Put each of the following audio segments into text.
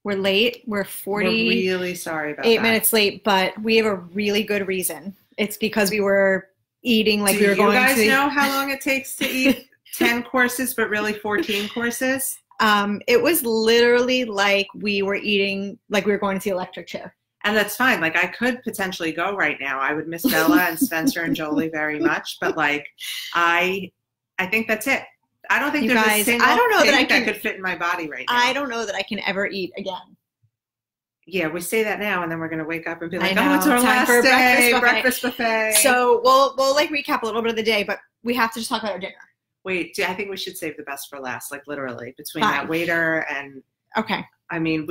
We're late. We're We're really sorry about that. 8 minutes late, but we have a really good reason. It's because we were eating like we were going to. Do you guys know how long it takes to eat 10 courses, but really 14 courses? It was literally like we were eating, like we were going to the electric chair. And that's fine. Like I could potentially go right now. I would miss Bella and Spencer and Jolie very much, but like I think that's it. I don't think there's a single thing that could fit in my body right now. I don't know that I can ever eat again. Yeah, we say that now, and then we're gonna wake up and be like, "Oh, it's our last day, breakfast buffet." So we'll like recap a little bit of the day, but we have to just talk about our dinner. Wait, I think we should save the best for last. Like literally, between that waiter and I mean,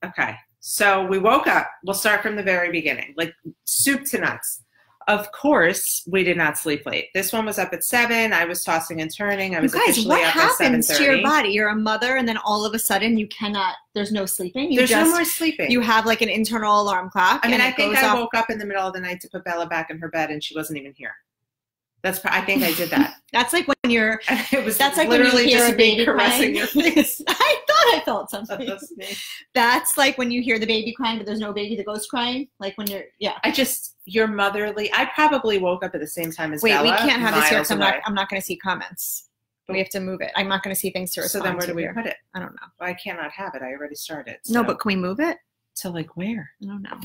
okay. So we woke up. We'll start from the very beginning, like soup to nuts. Of course, we did not sleep late. This one was up at 7. I was tossing and turning. I was officially up at 7:30. What happens to your body? You're a mother, and then all of a sudden you cannot. There's no sleeping. There's no more sleeping. You have like an internal alarm clock. I mean, I think I woke up in the middle of the night to put Bella back in her bed, and she wasn't even here. I think I did that. That's like when you're. That's like literally when you hear just a baby caressing your face. I thought I felt something. That's like when you hear the baby crying, but there's no baby. The ghost crying. Like when you're motherly. I probably woke up at the same time as Bella. Wait, we can't have this here because I'm not going to see comments. We have to move it. I'm not going to see things to respond. So then where do we put it? I don't know. Well, I cannot have it. I already started. So. No, but can we move it? To like where? I don't know.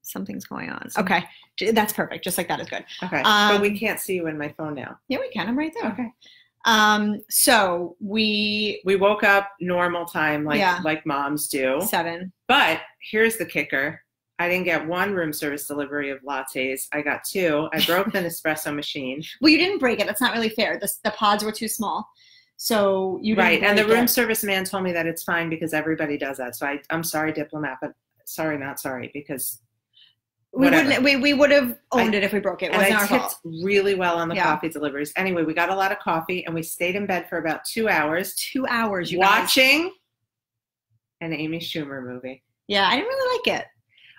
Something's going on. Okay. That's perfect. Just like that is good. Okay. But we can't see you in my phone now. Yeah, we can. I'm right there. Okay. So we woke up normal time like moms do. 7. But here's the kicker. I didn't get 1 room service delivery of lattes. I got 2. I broke the Nespresso machine. Well, you didn't break it. That's not really fair. The pods were too small. So you didn't break and the room service man told me that it's fine because everybody does that. So I'm sorry, Diplomat, but sorry, not sorry, because we would have owned it if we broke it. It wasn't our fault. I tipped really well on the coffee deliveries. Anyway, we got a lot of coffee and we stayed in bed for about 2 hours. 2 hours, you watching an Amy Schumer movie. Yeah, I didn't really like it.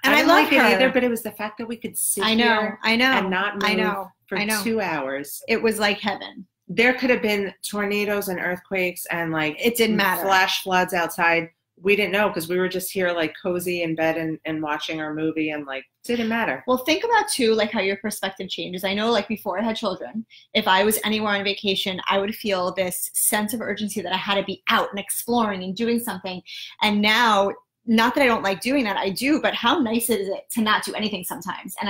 And I didn't like it either, but it was the fact that we could sit here and not move for 2 hours. It was like heaven. There could have been tornadoes and earthquakes and like it didn't matter. Flash floods outside. We didn't know because we were just here like cozy in bed and watching our movie and like didn't matter. Well, think about too like how your perspective changes. I know like before I had children, if I was anywhere on vacation, I would feel this sense of urgency that I had to be out and exploring and doing something. And now, not that I don't like doing that, I do, but how nice is it to not do anything sometimes? And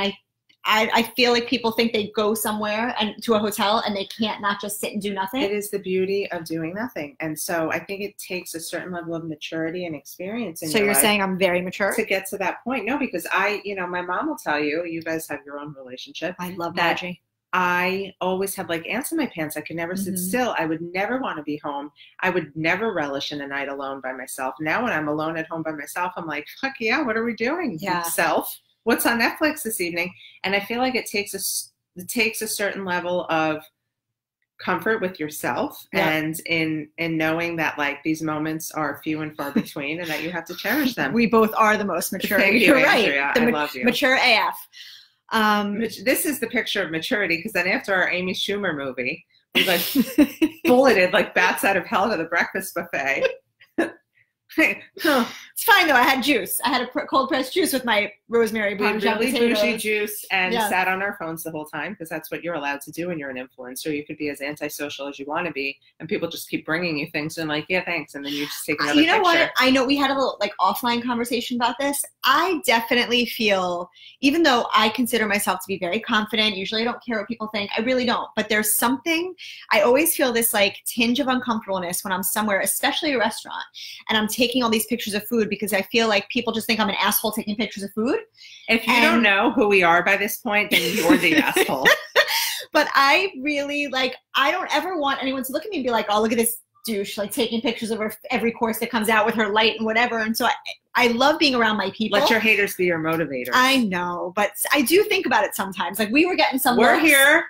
I feel like people think they go somewhere and to a hotel and they can't not just sit and do nothing. It is the beauty of doing nothing. And so I think it takes a certain level of maturity and experience in your life. So you're saying I'm very mature? To get to that point. No, because my mom will tell you, you guys have your own relationship. I love that. I always had like ants in my pants. I could never sit still. I would never want to be home. I would never relish in a night alone by myself. Now when I'm alone at home by myself, I'm like, fuck yeah, what are we doing? Self? What's on Netflix this evening? And I feel like it takes a certain level of comfort with yourself and in knowing that like these moments are few and far between and that you have to cherish them. We both are the most mature. Thank you, You're Andrea. right. I love you. Mature AF. This is the picture of maturity because then after our Amy Schumer movie, we like bulleted like bats out of hell to the breakfast buffet. It's fine though. I had juice. I had a cold pressed juice with my rosemary parmesan really bougie juice and sat on our phones the whole time because that's what you're allowed to do when you're an influencer. You could be as antisocial as you want to be, and people just keep bringing you things and like, yeah, thanks, and then you just take another. You know picture. what? I know we had a little like offline conversation about this. I definitely feel, even though I consider myself to be very confident, usually I don't care what people think. I really don't. But there's something. I always feel this like tinge of uncomfortableness when I'm somewhere, especially a restaurant, and I'm taking all these pictures of food because I feel like people just think I'm an asshole taking pictures of food. If you don't know who we are by this point, then you're the asshole. But I really like, I don't ever want anyone to look at me and be like, oh, look at this douche, like taking pictures of every course that comes out with her light and whatever. And so I love being around my people. Let your haters be your motivators. I know, but I do think about it sometimes. Like we were getting some We're looks. Here.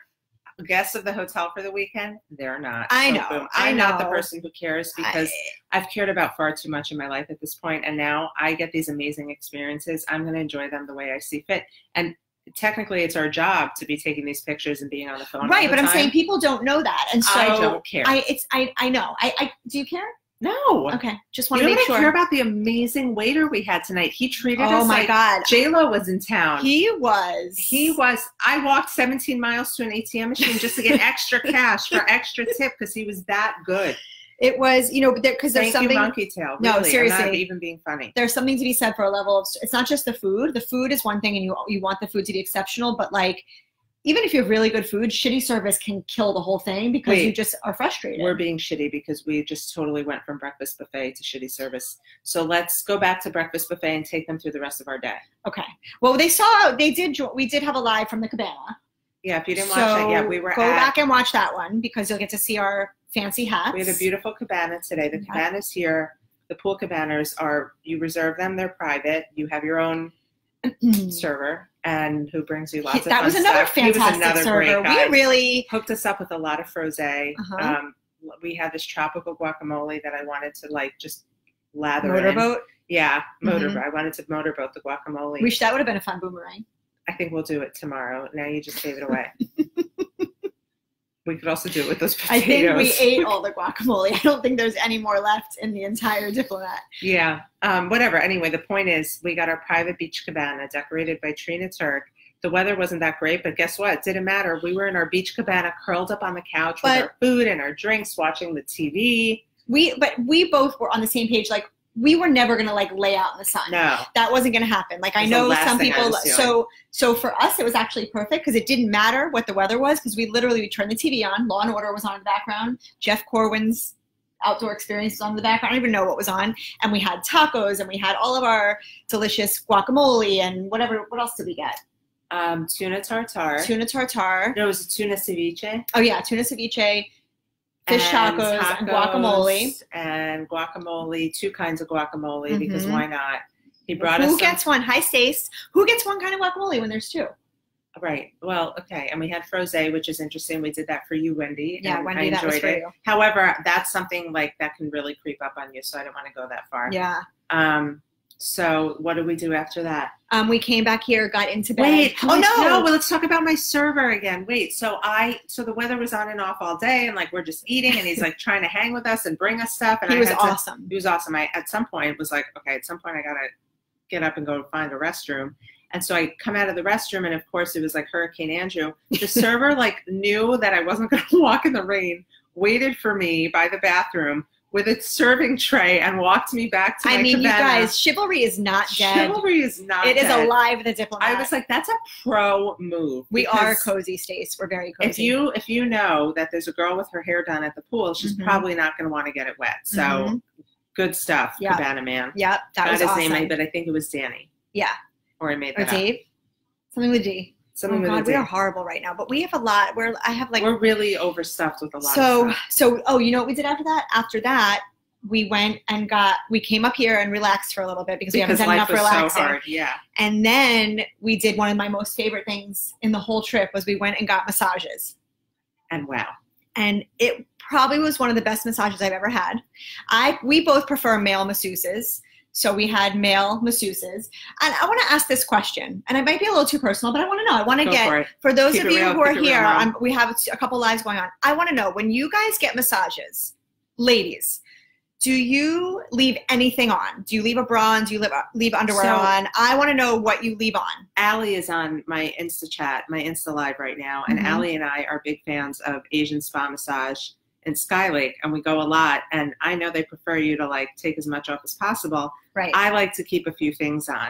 Guests of the hotel for the weekend, they're not. I know. Boom. I'm not the person who cares because I've cared about far too much in my life at this point, and now I get these amazing experiences. I'm going to enjoy them the way I see fit. And technically, it's our job to be taking these pictures and being on the phone. Right, but I'm saying people don't know that, and so I don't care. I know. I do you care? No. Okay. Just want to make sure. I care about the amazing waiter we had tonight. He treated us Oh my like God. J-Lo was in town. He was. I walked 17 miles to an ATM machine just to get extra cash for extra tip because he was that good. It was, you know, because there's something. Thank you, Monkey Tail. Really, no, seriously. I'm not even being funny. There's something to be said for a level of, it's not just the food. The food is one thing and you want the food to be exceptional, but like, even if you have really good food, shitty service can kill the whole thing because you just are frustrated. We're being shitty because we just totally went from breakfast buffet to shitty service. So let's go back to breakfast buffet and take them through the rest of our day. Okay. Well, we did have a live from the cabana. Yeah, if you didn't watch that yet, we were go back and watch that one because you'll get to see our fancy hats. We had a beautiful cabana today. The cabanas here, the pool cabanas are, you reserve them, they're private. You have your own server and who brings you lots of that fun was another stuff. fantastic He was another server. Great guy. We really hooked us up with a lot of frosé. We had this tropical guacamole that I wanted to like just lather motorboat. Yeah, motorboat. I wanted to motorboat the guacamole. That would have been a fun boomerang. I think we'll do it tomorrow. Now you just gave it away. We could also do it with those potatoes. I think we ate all the guacamole. I don't think there's any more left in the entire Diplomat. Yeah. Whatever. Anyway, the point is we got our private beach cabana decorated by Trina Turk. The weather wasn't that great, but guess what? It didn't matter. We were in our beach cabana curled up on the couch with our food and our drinks, watching the TV. But we both were on the same page. Like, we were never going to like lay out in the sun. No. That wasn't going to happen. Like, I know some people, so for us, it was actually perfect because it didn't matter what the weather was because we turned the TV on. Law and Order was on in the background. Jeff Corwin's Outdoor Experience was on in the background. I don't even know what was on. And we had tacos and we had all of our delicious guacamole and whatever. What else did we get? Tuna tartare. Tuna tartare. No, it was a tuna ceviche. Oh, yeah, tuna ceviche. Fish tacos and guacamole. And guacamole, 2 kinds of guacamole, because why not? He brought us Who gets one? Hi, Stace. Who gets one kind of guacamole when there's 2? Right. Well, okay. And we had frosé, which is interesting. We did that for you, Wendy. Yeah, Wendy, I enjoyed that was for it. You. However, that's something like that can really creep up on you, so I don't want to go that far. Yeah. So what did we do after that? We came back here, got into bed. Wait, no. Well, let's talk about my server again. Wait, so the weather was on and off all day, and like we're just eating, and he's like trying to hang with us and bring us stuff. And he was awesome. He was awesome. At some point was like, okay, at some point I gotta get up and go find a restroom. And so I come out of the restroom, and of course it was like Hurricane Andrew. The server like knew that I wasn't going to walk in the rain, waited for me by the bathroom with a serving tray and walked me back to my cabana. You guys, chivalry is not dead. Chivalry is not dead. It is alive, the Diplomat. I was like, that's a pro move. We are cozy, Stace. We're very cozy. If you know that there's a girl with her hair done at the pool, she's probably not going to want to get it wet. So good stuff, Cabana Man. Yep, that was awesome. Not his name, but I think it was Danny. Yeah. Or I made that up. Dave? Something with D. Something with we are horrible right now, but we have a lot. We're really overstuffed with a lot of stuff. So you know what we did after that? After that, we went and we came up here and relaxed for a little bit because we haven't done enough relaxing. So hard, yeah. And then we did one of my most favorite things in the whole trip was we went and got massages. And wow. And it probably was one of the best massages I've ever had. We both prefer male masseuses. So we had male masseuses. And I want to ask this question, and it might be a little too personal, but I want to know. I want to get, for those of you who are here, we have a couple lives going on. I want to know, when you guys get massages, ladies, do you leave anything on? Do you leave a bra on? Do you leave underwear on? I want to know what you leave on. Allie is on my Insta chat, my Insta Live right now. And Allie and I are big fans of Asian spa massage in Sky Lake, and we go a lot. And I know they prefer you to like take as much off as possible. Right. I like to keep a few things on.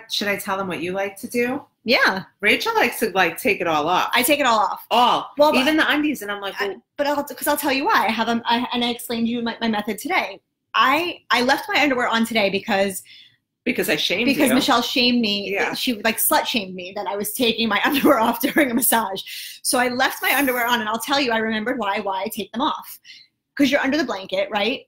Should I tell them what you like to do? Yeah. Rachel likes to like take it all off. I take it all off. All. Well, even the undies. And I'm like, well, because I'll tell you why. I explained to you my method today. I left my underwear on today because I shamed you. Because Michelle shamed me. Yeah. She like slut shamed me that I was taking my underwear off during a massage. So I left my underwear on, and I'll tell you, I remembered why I take them off. Because you're under the blanket, right?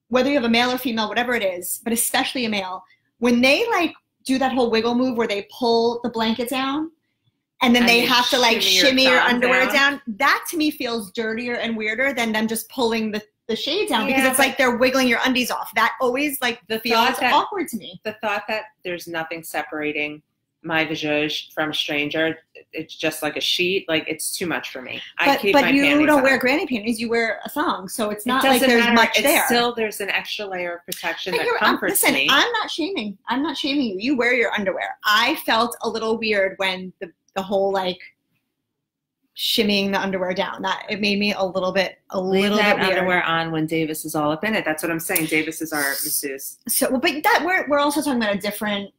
Whether you have a male or female, whatever it is, but especially a male, when they like do that whole wiggle move where they pull the blanket down and then they have to like shimmy your underwear down, that to me feels dirtier and weirder than them just pulling the shade down, because it's like they're wiggling your undies off. That always like feels awkward to me. The thought that there's nothing separating my visage from a stranger, it's just like a sheet. Like, it's too much for me. But you don't wear granny panties. You wear a thong, so it's not like there's much there. Still, there's an extra layer of protection that comforts me. I'm not shaming you. You wear your underwear. I felt a little weird when the whole like shimmying the underwear down. That it made me a little bit weird. Underwear on when Davis is all up in it. That's what I'm saying. Davis is our masseuse. So, but that we're also talking about a different.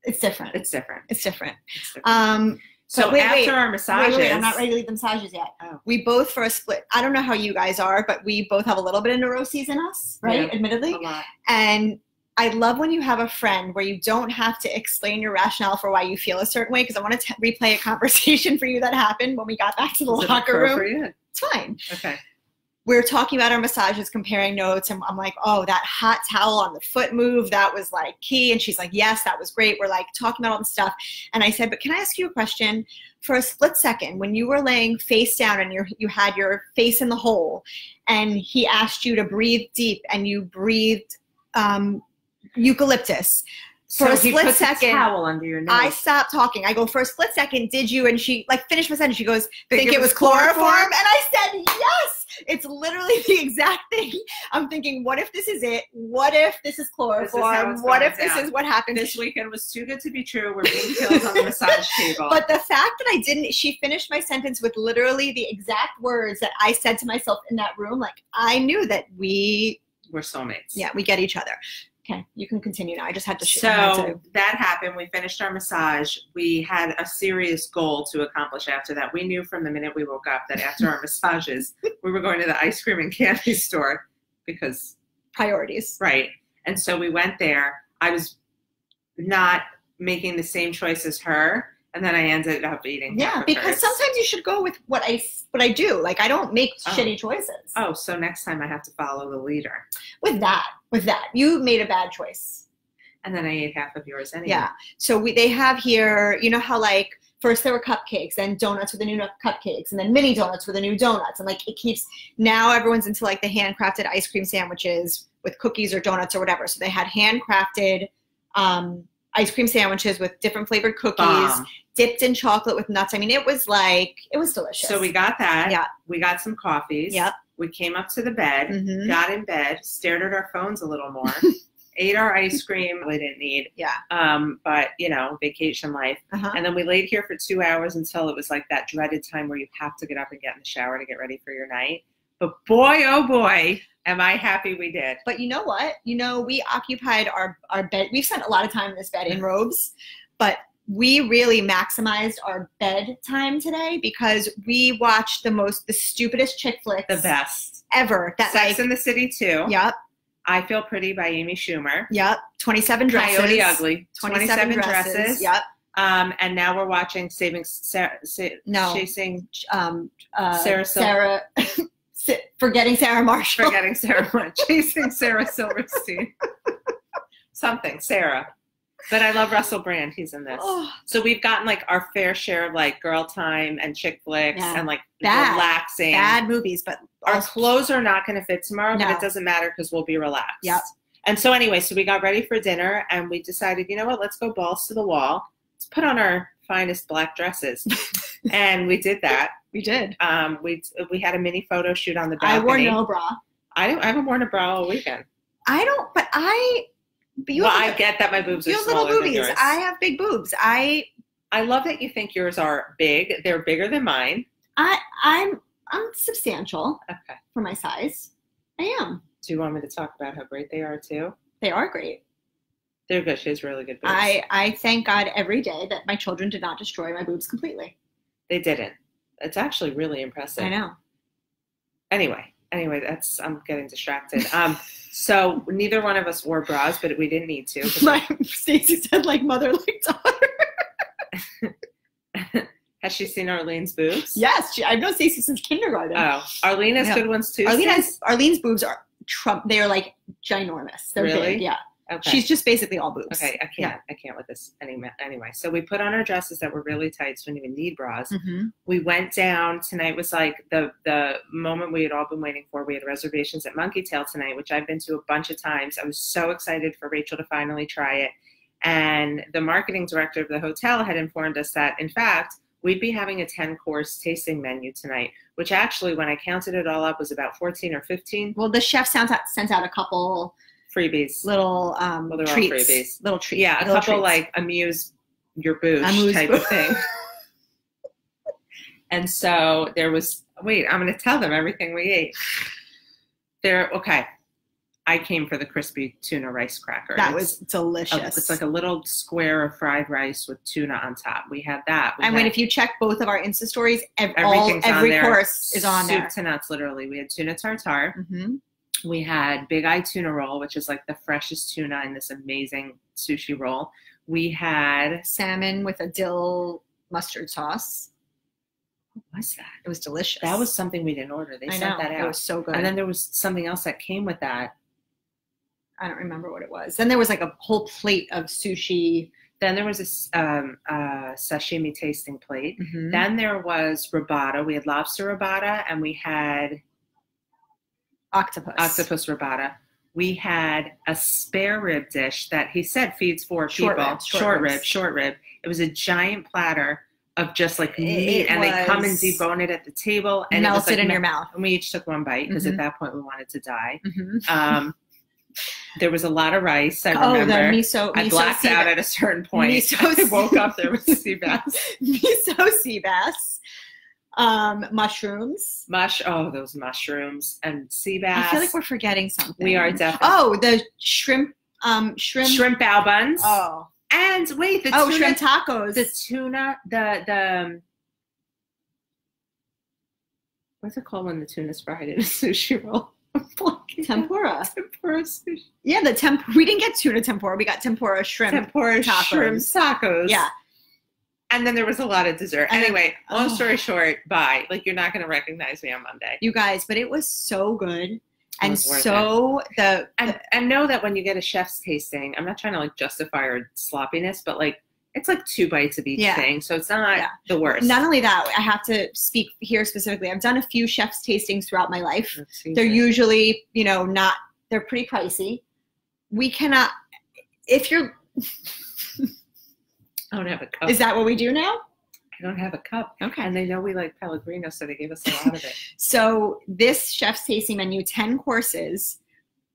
It's different. It's different. It's different. It's different. So after our massages, I'm not ready to leave the massages yet. Oh. We both, for a split, I don't know how you guys are, but we both have a little bit of neuroses in us, right? Yeah, admittedly. a lot. And I love when you have a friend where you don't have to explain your rationale for why you feel a certain way, because I want to replay a conversation for you that happened when we got back to the locker room. It's fine. Okay. We're talking about our massages, comparing notes, and I'm like, oh, that hot towel on the foot move, that was like key. And she's like, yes, that was great. We're like talking about all this stuff. And I said, but can I ask you a question? For a split second, when you were laying face down and you had your face in the hole, and he asked you to breathe deep, and you breathed eucalyptus. For a split second, towel under your nose. I stopped talking. I go, for a split second, did you? And she like finished my sentence. She goes, think it was chloroform? And I said, yes. It's literally the exact thing. I'm thinking, what if this is it? What if this is chloroform? What if this is what happened? This weekend was too good to be true. We're being killed on the massage table. But the fact that I didn't, she finished my sentence with literally the exact words that I said to myself in that room. Like, I knew that we're soulmates. Yeah, we get each other. Okay, you can continue now. I just had to shoot. So that happened. We finished our massage. We had a serious goal to accomplish after that. We knew from the minute we woke up that after our massages, we were going to the ice cream and candy store because priorities. Right. And so we went there. I was not making the same choice as her. And then I ended up eating. Yeah, because sometimes you should go with what I do. Like, I don't make shitty choices. Oh, so next time I have to follow the leader. With that, you made a bad choice. And then I ate half of yours anyway. Yeah. So they have here, you know how like first there were cupcakes, then donuts with the new cupcakes, and then mini donuts with the new donuts, and like it keeps. Now everyone's into like the handcrafted ice cream sandwiches with cookies or donuts or whatever. So they had handcrafted ice cream sandwiches with different flavored cookies, dipped in chocolate with nuts. I mean, it was delicious. So we got that. Yeah. We got some coffees. Yep. We came up to the bed, got in bed, stared at our phones a little more, ate our ice cream we didn't need. Yeah. But, you know, vacation life. And then we laid here for 2 hours until it was like that dreaded time where you have to get up and get in the shower to get ready for your night. But boy, oh boy, am I happy we did. But you know what? You know, we occupied our bed. We've spent a lot of time in this bed in robes, but we really maximized our bedtime today because we watched the stupidest chick flicks. The best. Ever. Sex in the City 2. Yep. I Feel Pretty by Amy Schumer. Yep. 27 Dresses. Coyote Ugly. 27 dresses. Yep. And now we're watching Chasing Sarah Forgetting Sarah Marshall. Forgetting Sarah Marshall. Chasing Sarah Silverstein. Something. Sarah. But I love Russell Brand. He's in this. Oh. So we've gotten like our fair share of like girl time and chick flicks and like relaxing. Bad movies, but our clothes are not going to fit tomorrow, but it doesn't matter because we'll be relaxed. Yep. And so anyway, so we got ready for dinner and we decided, you know what, let's go balls to the wall. Let's put on our finest black dresses. And we did that. We did. We had a mini photo shoot on the balcony. I wore no bra. I haven't worn a bra all weekend. I get that my boobs are smaller little boobies. than yours. I have big boobs. I love that you think yours are big. They're bigger than mine. I'm substantial. Okay. For my size. I am. Do you want me to talk about how great they are too? They are great. They're good. She has really good boobs. I thank God every day that my children did not destroy my boobs completely. They didn't. It's actually really impressive. I know. Anyway, I'm getting distracted. So neither one of us wore bras, but we didn't need to. Stacey said like mother, like daughter. Has she seen Arlene's boobs? Yes, I've known Stacey since kindergarten. Oh, Arlene has good ones too. Arlene's boobs are they are like ginormous. They're really big, yeah. Okay. She's just basically all boobs. Okay, I can't with this anyway. So we put on our dresses that were really tight, so we didn't even need bras. We went down. Tonight was like the moment we had all been waiting for. We had reservations at Monkey Tail tonight, which I've been to a bunch of times. I was so excited for Rachel to finally try it. And the marketing director of the hotel had informed us that, in fact, we'd be having a 10-course tasting menu tonight, which actually, when I counted it all up, was about 14 or 15. Well, the chef sent out a couple freebies, little well, they're treats, all freebies. little treats. Yeah, a little couple treats. like amuse your bouche type of thing. And so there was, wait, I'm going to tell them everything we ate. Okay. I came for the crispy tuna rice cracker. That was delicious. It's like a little square of fried rice with tuna on top. We had that. If you check both of our Insta stories, every course is on there. Soup to nuts, literally. We had tuna tartare. We had Big Eye tuna roll, which is like the freshest tuna in this amazing sushi roll. We had salmon with a dill mustard sauce. What was that? It was delicious. That was something we didn't order. They sent that out. It was so good. And then there was something else that came with that. I don't remember what it was. Then there was like a whole plate of sushi. Then there was a sashimi tasting plate. Then there was rabata. We had lobster rabata, and we had octopus rabata. We had a spare rib dish that he said feeds 4 people. Short rib. It was a giant platter of just like meat, and they come and debone it at the table and melt it in your mouth. And we each took one bite because at that point we wanted to die. There was a lot of rice. I remember. I blacked out at a certain point. I woke up, there was sea bass. Miso sea bass. Mushrooms. Those mushrooms and sea bass. I feel like we're forgetting something. We are definitely. Oh, the shrimp bao buns. Oh. And wait, the tuna, shrimp tacos. The tuna, the what's it called when the tuna's fried in a sushi roll? Tempura. Tempura sushi. Yeah, we didn't get tuna tempura. We got tempura shrimp. Tempura tacos. Shrimp tacos. Yeah. And then there was a lot of dessert. Anyway, long story short, bye. Like, you're not going to recognize me on Monday. You guys, but it was so good. And and know that when you get a chef's tasting, I'm not trying to like justify our sloppiness, but like it's like 2 bites of each thing, so it's not the worst. Not only that, I have to speak here specifically. I've done a few chef's tastings throughout my life. They're usually, they're pretty pricey. We cannot, if you're. I don't have a cup. Is that what we do now? I don't have a cup. Okay. And they know we like Pellegrino, so they gave us a lot of it. So this chef's tasting menu, 10 courses,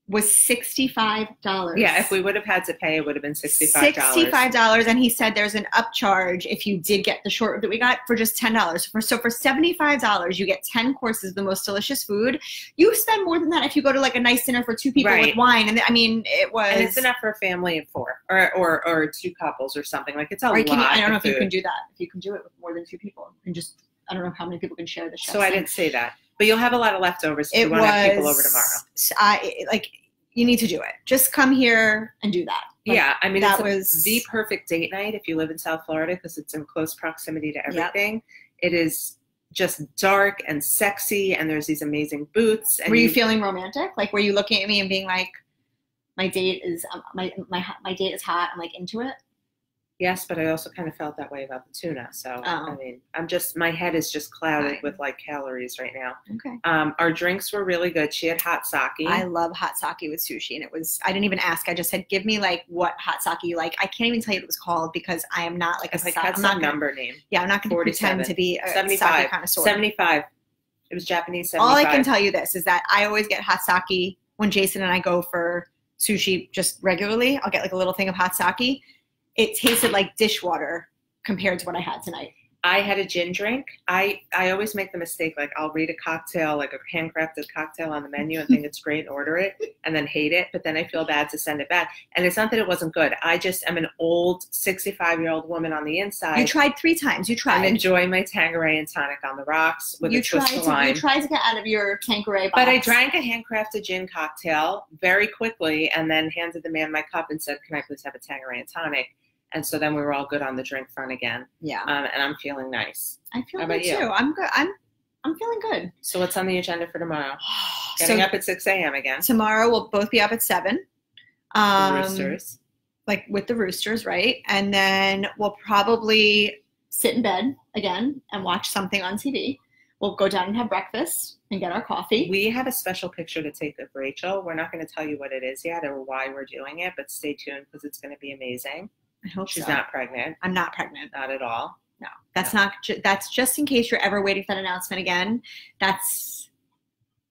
was $65. Yeah, if we would have had to pay, it would have been $65. $65, and he said there's an upcharge if you did get the short rib that we got for just $10. So for $75, you get 10 courses of the most delicious food. You spend more than that if you go to like a nice dinner for 2 people with wine. And it was. And it's enough for a family of 4 or 2 couples or something. Like it's a lot. I don't know if you can do that. If you can do it with more than 2 people, and just I don't know how many people can share the chef's. So I didn't say that. But you'll have a lot of leftovers if you want to have people over tomorrow. You need to do it. Just come here and do that. I mean, that was the perfect date night if you live in South Florida because it's in close proximity to everything. Yep. It is just dark and sexy, and there's these amazing booths. And were you feeling romantic? Like, were you looking at me and being like, my date is my date is hot. I'm like into it. Yes, but I also kind of felt that way about the tuna. So, I mean, my head is just clouded with like calories right now. Okay. Our drinks were really good. She had hot sake. I love hot sake with sushi. And I didn't even ask. I just said, give me like what hot sake you like. I can't even tell you what it was called because I am not like I'm not number name. Yeah, I'm not going to pretend to be a 75. sake connoisseur. 75. It was Japanese 75. All I can tell you this is that I always get hot sake when Jason and I go for sushi just regularly. I'll get like a little thing of hot sake. It tasted like dishwater compared to what I had tonight. I had a gin drink. I always make the mistake, like I'll read a cocktail, like a handcrafted cocktail on the menu and think it's great and order it and then hate it. But then I feel bad to send it back. And it's not that it wasn't good. I just am an old 65-year-old woman on the inside. You tried 3 times. You tried. I'm enjoying my Tanqueray and tonic on the rocks with a twist of lime. You tried to get out of your Tanqueray box. But I drank a handcrafted gin cocktail very quickly and then handed the man my cup and said, can I please have a Tanqueray and tonic? And so then we were all good on the drink front again. Yeah. And I'm feeling nice. I feel good too. I'm good. I'm feeling good. So what's on the agenda for tomorrow? Getting up at 6 a.m. again. Tomorrow we'll both be up at 7. The roosters. Like with the roosters, right? And then we'll probably sit in bed again and watch something on TV. We'll go down and have breakfast and get our coffee. We have a special picture to take of Rachel. We're not going to tell you what it is yet or why we're doing it, but stay tuned because it's going to be amazing. I hope She's so. not pregnant. I'm not pregnant. Not at all. No, that's not. That's just in case you're ever waiting for that announcement again. That's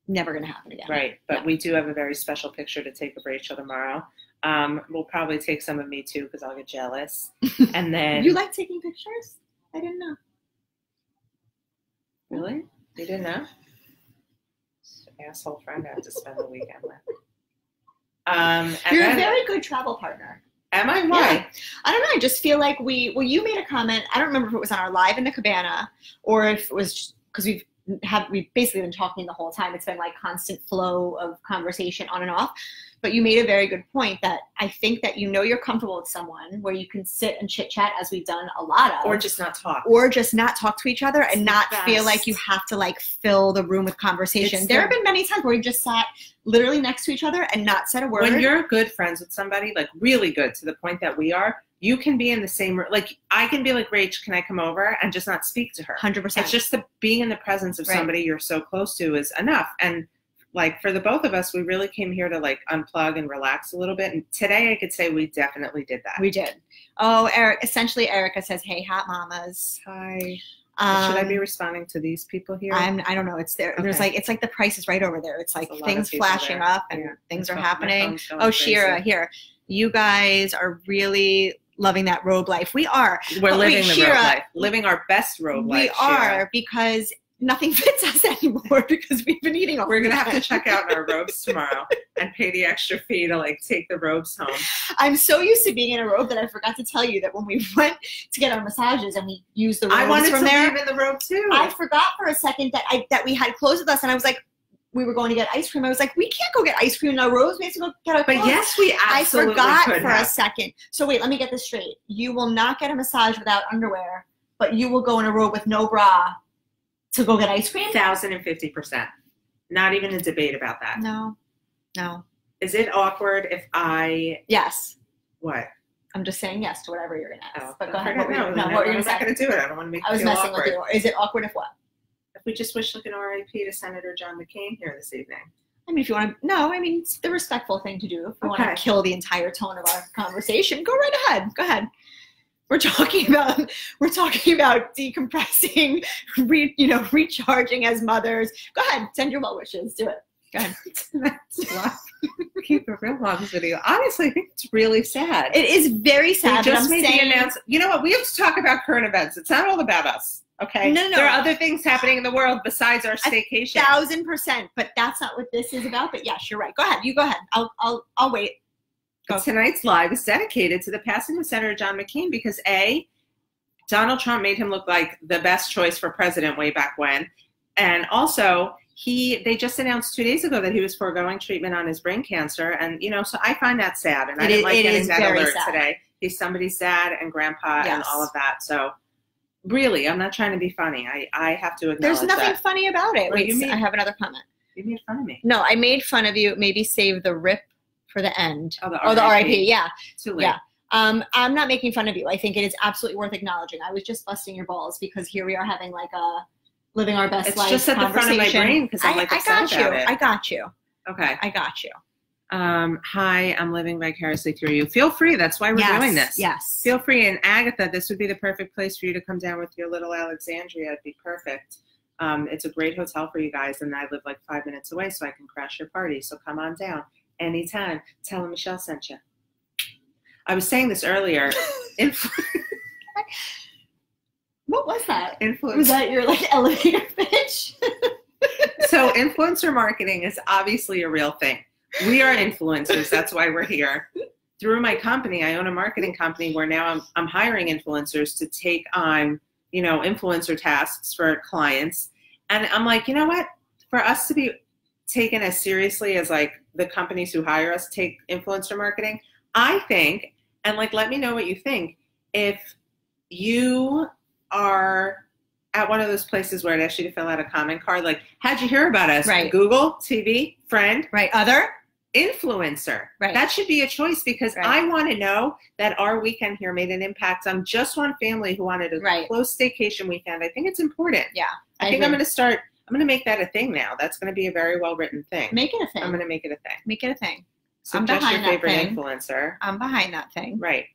never going to happen again. Right, but we do have a very special picture to take of Rachel tomorrow. We'll probably take some of me too because I'll get jealous. And then you like taking pictures? I didn't know. Really? You didn't know? Asshole friend I have to spend the weekend with. You're a very good travel partner. Am I? Why? Yeah. I don't know. I just feel like you made a comment. I don't remember if it was on our live in the cabana or if it was because we've basically been talking the whole time. It's been like constant flow of conversation on and off. But you made a very good point that I think that you're comfortable with someone where you can sit and chit chat as we've done a lot of. Or just not talk. Or just not talk to each other and not best. feel like you have to like fill the room with conversation. There have been many times where we just sat literally next to each other and not said a word. When you're good friends with somebody, like really good to the point that we are, you can be in the same room. Like I can be like, Rach, can I come over and just not speak to her? 100%. It's just being in the presence of somebody you're so close to is enough. And like for the both of us, we really came here to like unplug and relax a little bit. And today I could say we definitely did that. We did. Oh, essentially Erica says, hey, hot mamas. Hi. Should I be responding to these people here? I don't know. It's there. Okay. There's like, it's like the price is right over there. It's like things flashing there. up and Yeah. things are My happening. phone's going Oh, crazy. Shira, here. You guys are really loving that robe life. We are. We're But living the Shira, robe life. Living our best robe life. We are because nothing fits us anymore because we've been eating all We're going to weekend. have to check out in our robes tomorrow and pay the extra fee to like take the robes home. I'm so used to being in a robe that I forgot to tell you that when we went to get our massages and we used the robes I wanted from to there, leave in the robe too. I forgot for a second that we had clothes with us, and I was like, we were going to get ice cream. I was like, we can't go get ice cream in our robes. We have to go get our clothes. But yes, we absolutely I forgot could for have. a second. So wait, let me get this straight. You will not get a massage without underwear, but you will go in a robe with no bra to go get ice cream? 1,050%. Not even a debate about that. No. Is it awkward if I... Yes. What? I'm just saying yes to whatever you're going to ask. Oh, but go ahead. No, What were you going to say? I'm not going to do it. I don't want to make I was you feel messing awkward. with you. Is it awkward if what? If we just wish like an RIP to Senator John McCain here this evening. I mean, if you want to, no, I mean, it's the respectful thing to do. If you want Okay. to kill the entire tone of our conversation, go right ahead. Go ahead. We're talking about decompressing, recharging as mothers. Go ahead, send your well wishes. Do it. Go ahead. Keep it real long video. Honestly, I think it's really sad. It is very sad. They just but I'm made saying, the announcement. You know what? We have to talk about current events. It's not all about us. Okay. No. There are other things happening in the world besides our staycation. 1,000%. But that's not what this is about. But yes, you're right. Go ahead. You go ahead. I'll wait. Go. Tonight's live is dedicated to the passing of Senator John McCain because A, Donald Trump made him look like the best choice for president way back when. And also, they just announced 2 days ago that he was foregoing treatment on his brain cancer. And, so I find that sad. And I didn't like getting that alert today. He's somebody's dad and grandpa and all of that. So really, I'm not trying to be funny. I have to acknowledge There's nothing that. funny about it. What do you Wait, mean? I have another comment. You made fun of me. No, I made fun of you. Maybe save the rip for the end. Oh, the the RIP. RIP. Yeah. Too late. Yeah. I'm not making fun of you. I think it is absolutely worth acknowledging. I was just busting your balls because here we are having like a living our best life It's just at the front of my brain because I'm like upset about it. I got you. Okay. I got you. Hi, I'm living vicariously through you. Feel free. That's why we're doing this. Yes. Feel free. And Agatha, this would be the perfect place for you to come down with your little Alexandria. It'd be perfect. It's a great hotel for you guys, and I live like 5 minutes away, so I can crash your party. So come on down anytime. Tell them Michelle sent you. I was saying this earlier. What was that? Influence. Was that your like elevator pitch? So influencer marketing is obviously a real thing. We are influencers. That's why we're here. Through my company, I own a marketing company where now I'm hiring influencers to take on, influencer tasks for clients. And I'm like, you know what? For us to be taken as seriously as like the companies who hire us take influencer marketing, I think, and like, let me know what you think. If you are at one of those places where it asks you to fill out a comment card, like, how'd you hear about us? Right. Google, TV, friend. Right. Other? influencer. Right. That should be a choice, because I want to know that our weekend here made an impact on just one family who wanted a close staycation weekend. I think it's important. Yeah. I think I'm going to make that a thing now. That's going to be a very well-written thing. Make it a thing. I'm going to make it a thing. Make it a thing. Suggest your favorite influencer. I'm behind that thing. Right.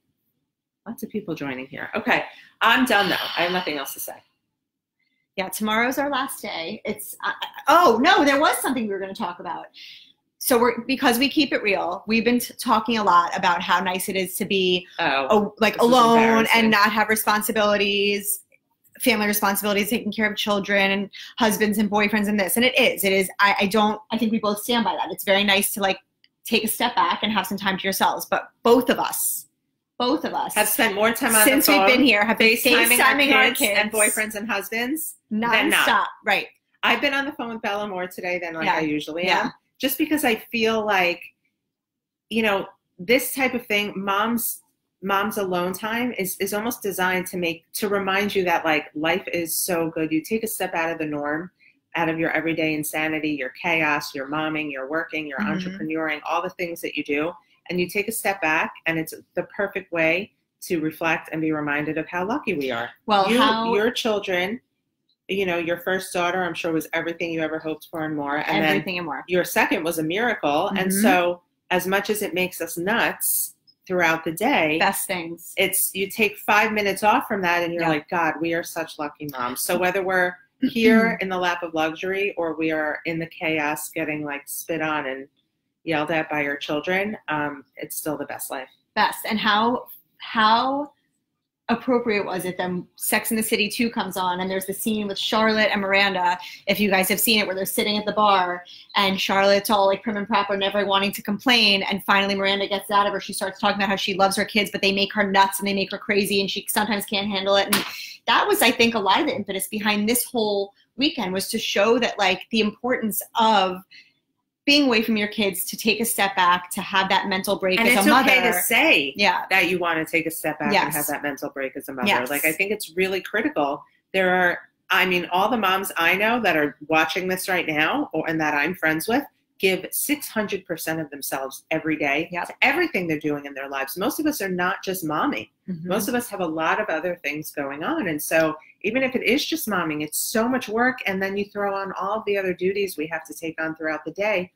Lots of people joining here. Okay. I'm done, though. I have nothing else to say. Yeah, tomorrow's our last day. It's oh no, there was something we were going to talk about. So because we keep it real, we've been talking a lot about how nice it is to be alone and not have responsibilities, family responsibilities, taking care of children and husbands and boyfriends and this. And it is. I think we both stand by that. It's very nice to like take a step back and have some time to yourselves. But both of us have spent more time on since the phone, we've been here, have been FaceTiming our kids and boyfriends and husbands non-stop. Right. I've been on the phone with Bella more today than I usually am. Just because I feel like, this type of thing, mom's alone time is almost designed to remind you that like life is so good. You take a step out of the norm, out of your everyday insanity, your chaos, your momming, your working, your entrepreneuring, all the things that you do. And you take a step back, and it's the perfect way to reflect and be reminded of how lucky we are. Well, your children, your first daughter, I'm sure, was everything you ever hoped for and more. And everything and more. Your second was a miracle. And so as much as it makes us nuts throughout the day, best things. You take 5 minutes off from that and you're like, God, we are such lucky moms. So whether we're here in the lap of luxury or we are in the chaos getting like spit on and yelled at by your children, it's still the best life. Best. And how appropriate was it then Sex and the City 2 comes on, and there's the scene with Charlotte and Miranda, if you guys have seen it, where they're sitting at the bar and Charlotte's all like prim and proper, never wanting to complain, and finally Miranda gets out of her. She starts talking about how she loves her kids, but they make her nuts and they make her crazy and she sometimes can't handle it. And that was, I think, a lot of the impetus behind this whole weekend, was to show that like the importance of being away from your kids, to take a step back, to have that mental break as a mother. And it's okay to say that you want to take a step back and have that mental break as a mother. Like, I think it's really critical. All the moms I know that are watching this right now and that I'm friends with give 600% of themselves every day to everything they're doing in their lives. Most of us are not just momming. Most of us have a lot of other things going on. And so even if it is just momming, it's so much work. And then you throw on all of the other duties we have to take on throughout the day.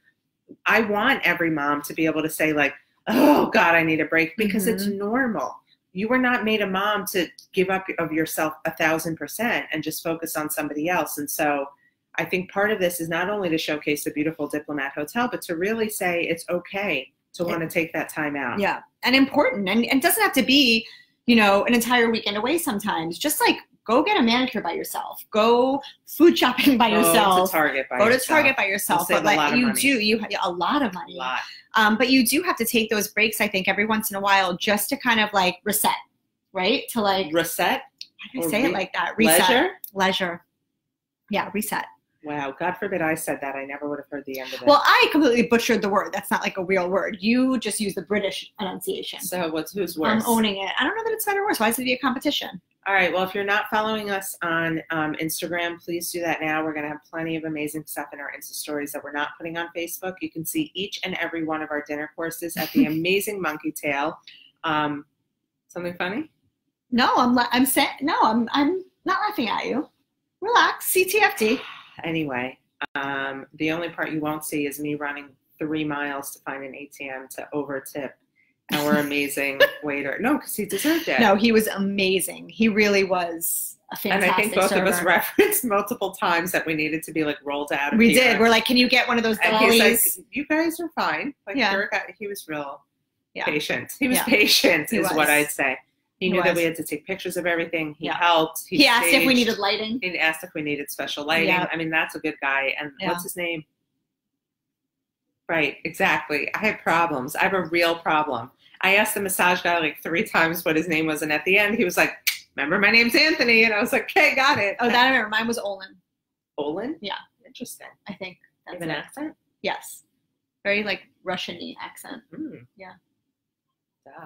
I want every mom to be able to say like, oh God, I need a break, because it's normal. You were not made a mom to give up of yourself 1,000% and just focus on somebody else. And so I think part of this is not only to showcase the beautiful Diplomat Hotel, but to really say it's okay to want to take that time out. Yeah. And important. And it doesn't have to be, an entire weekend away sometimes. Just like go get a manicure by yourself. Go food shopping by yourself. Go to Target by yourself. But like you have a lot of money. But you do have to take those breaks, I think, every once in a while, just to kind of like reset, right? To like reset. How do I say it like that? Reset. Leisure. Yeah, reset. Wow, God forbid I said that. I never would have heard the end of it. Well, I completely butchered the word. That's not like a real word. You just use the British enunciation. So who's worse? I'm owning it. I don't know that it's better or worse. Why does it be a competition? All right, well, if you're not following us on Instagram, please do that now. We're going to have plenty of amazing stuff in our Insta stories that we're not putting on Facebook. You can see each and every one of our dinner courses at the amazing Monkey Tail. Something funny? No, I'm not laughing at you. Relax, CTFD. Anyway, the only part you won't see is me running 3 miles to find an ATM to over-tip our amazing waiter. No, because he deserved it. No, he was amazing. He really was a fantastic server. And I think both of us referenced multiple times that we needed to be like rolled out of We did. We're like, can you get one of those dollies? And he's like, you guys are fine. Like, he was real patient. He was patient is what I'd say. He knew that we had to take pictures of everything. He helped. He asked if we needed lighting. He asked if we needed special lighting. Yeah. I mean, that's a good guy. And what's his name? Right, exactly. I have problems. I have a real problem. I asked the massage guy like 3 times what his name was. And at the end, he was like, remember, my name's Anthony. And I was like, okay, got it. Oh, that I remember. Mine was Olin. Olin? Yeah. Interesting. I think that's you have an accent? Yes. Very like Russian-y accent. Mm. Yeah.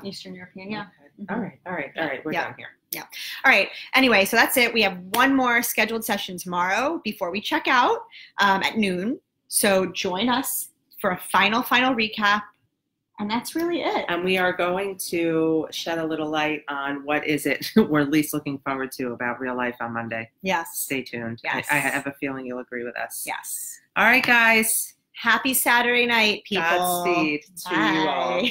Eastern European, yeah. Okay. All right. We're done here. Yeah. All right. Anyway, so that's it. We have one more scheduled session tomorrow before we check out at noon. So join us for a final recap. And that's really it. And we are going to shed a little light on what is it we're least looking forward to about real life on Monday. Yes. Stay tuned. Yes. I have a feeling you'll agree with us. Yes. All right, guys. Happy Saturday night, people. Godspeed to you all.